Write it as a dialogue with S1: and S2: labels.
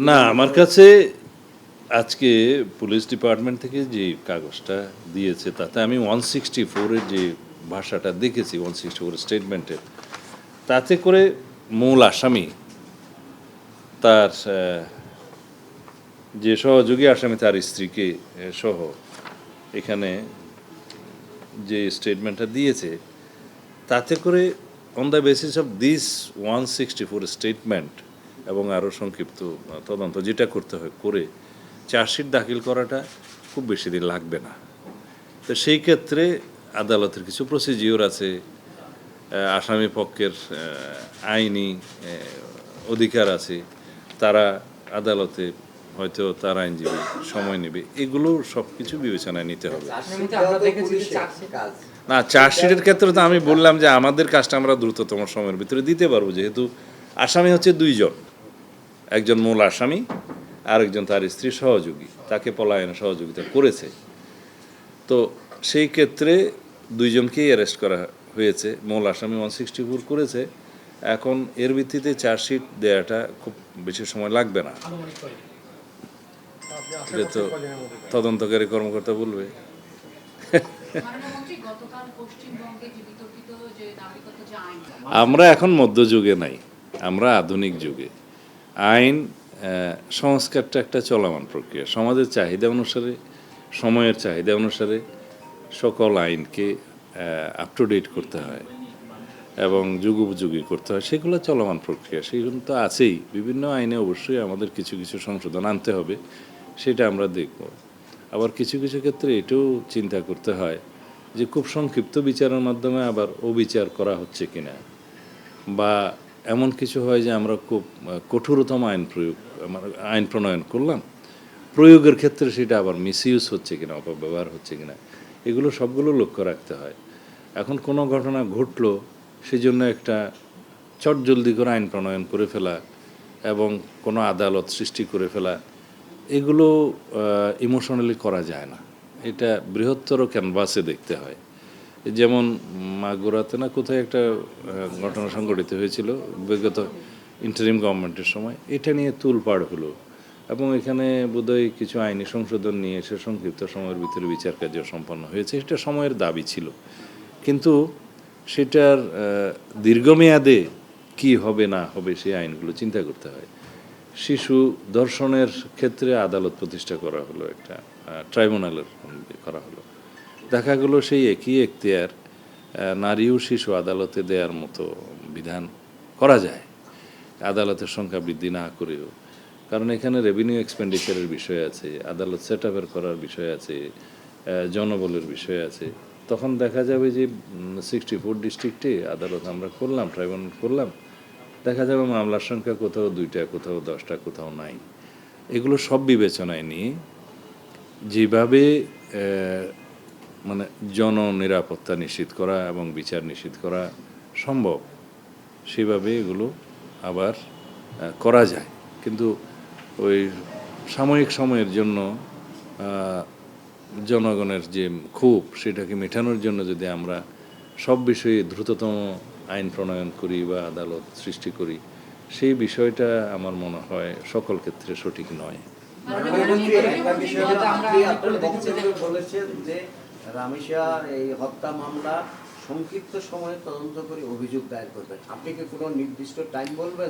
S1: না, আমার কাছে আজকে পুলিশ ডিপার্টমেন্ট থেকে যে কাগজটা দিয়েছে তাতে আমি 164-এর যে ভাষাটা দেখেছি, 164 স্টেটমেন্টের, তাতে করে মূল আসামি তার যে সহযোগী আসামি তার স্ত্রীকে সহ এখানে যে স্টেটমেন্টটা দিয়েছে তাতে করে on the basis of this 164 statement এবং আরও সংক্ষিপ্ত তদন্ত যেটা করতে হয় করে চার্জশিট দাখিল করাটা খুব বেশি দিন লাগবে না। তো সেই ক্ষেত্রে আদালতের কিছু প্রসিজিওর আছে, আসামি পক্ষের আইনি অধিকার আছে, তারা আদালতে হয়তো তার আইনজীবী সময় নেবে, এগুলো সব কিছু বিবেচনায় নিতে হবে। না, চার্জশিটের ক্ষেত্রে তো আমি বললাম যে আমাদের কাজটা আমরা দ্রুততম সময়ের ভিতরে দিতে পারবো, যেহেতু আসামি হচ্ছে দুইজন, একজন মূল আসামি আর একজন তার স্ত্রী সহযোগী, তাকে পলায়নে সহযোগিতা করেছে। তো সেই ক্ষেত্রে দুইজনকেই অ্যারেস্ট করা হয়েছে, মূল আসামি 164 করেছে। এখন এর ভিত্তিতে চার্জশিট দেওয়াটা খুব বেশি সময় লাগবে না, এটা তো তদন্তকারী কর্মকর্তা বলবে। আমরা এখন মধ্যযুগে নাই, আমরা আধুনিক যুগে। আইন সংস্কারটা একটা চলমান প্রক্রিয়া, সমাজের চাহিদা অনুসারে, সময়ের চাহিদা অনুসারে সকল আইনকে আপ টু ডেট করতে হয় এবং যুগোপযোগী করতে হয়, সেগুলো চলমান প্রক্রিয়া, সেগুলো তো আছেই। বিভিন্ন আইনে অবশ্যই আমাদের কিছু কিছু সংশোধন আনতে হবে, সেটা আমরা দেখব। আবার কিছু কিছু ক্ষেত্রে এটাও চিন্তা করতে হয় যে খুব সংক্ষিপ্ত বিচারের মাধ্যমে আবার অবিচার করা হচ্ছে কিনা, বা এমন কিছু হয় যে আমরা খুব কঠোরতম আইন প্রণয়ন করলাম, প্রয়োগের ক্ষেত্রে সেটা আবার মিসইউজ হচ্ছে কিনা, অপব্যবহার হচ্ছে কিনা, এগুলো সবগুলো লক্ষ্য রাখতে হয়। এখন কোনো ঘটনা ঘটলো, সেজন্য একটা চটজলদি করে আইন প্রণয়ন করে ফেলা এবং কোনো আদালত সৃষ্টি করে ফেলা, এগুলো ইমোশনালি করা যায় না, এটা বৃহত্তর ক্যানভাসে দেখতে হয়। যেমন মাগুরাতে না কোথায় একটা ঘটনা সংঘটিত হয়েছিল বিগত ইন্টারিম গভর্নমেন্টের সময়, এটা নিয়ে তোলপাড় হলো এবং এখানে বোধহয় কিছু আইনি সংশোধন নিয়ে এসে সংক্ষিপ্ত সময়ের ভিতরে বিচার কার্য সম্পন্ন হয়েছে। এটা সময়ের দাবি ছিল, কিন্তু সেটার দীর্ঘমেয়াদে কি হবে না হবে সেই আইনগুলো চিন্তা করতে হয়। শিশু ধর্ষণের ক্ষেত্রে আদালত প্রতিষ্ঠা করা হলো, একটা ট্রাইব্যুনালের করা হলো, দেখা গেলো সেই একই এখতিয়ার নারী ও শিশু আদালতে দেওয়ার মতো বিধান করা যায়, আদালতের সংখ্যা বৃদ্ধি না করেও। কারণ এখানে রেভিনিউ এক্সপেন্ডিচারের বিষয় আছে, আদালত সেট আপের করার বিষয় আছে, জনবলের বিষয় আছে। তখন দেখা যাবে যে 64 ডিস্ট্রিক্টে আদালত আমরা করলাম, ট্রাইব্যুনাল করলাম, দেখা যাবে মামলার সংখ্যা কোথাও 2টা, কোথাও 10টা, কোথাও নাই। এগুলো সব বিবেচনায় নিয়ে যেভাবে মানে জননিরাপত্তা নিশ্চিত করা এবং বিচার নিশ্চিত করা সম্ভব, সেভাবে এগুলো আবার করা যায়। কিন্তু ওই সাময়িক সময়ের জন্য জনগণের যে ক্ষোভ, সেটাকে মেটানোর জন্য যদি আমরা সব বিষয়ে দ্রুততম আইন প্রণয়ন করি বা আদালত সৃষ্টি করি, সেই বিষয়টা আমার মনে হয় সকল ক্ষেত্রে সঠিক নয়।
S2: বলেছেন যে রামেশা এই হত্যা মামলা সংক্ষিপ্ত সময়ে তদন্ত করে অভিযোগ দায়ের করবেন, আপনি কি কোনো নির্দিষ্ট টাইম বলবেন?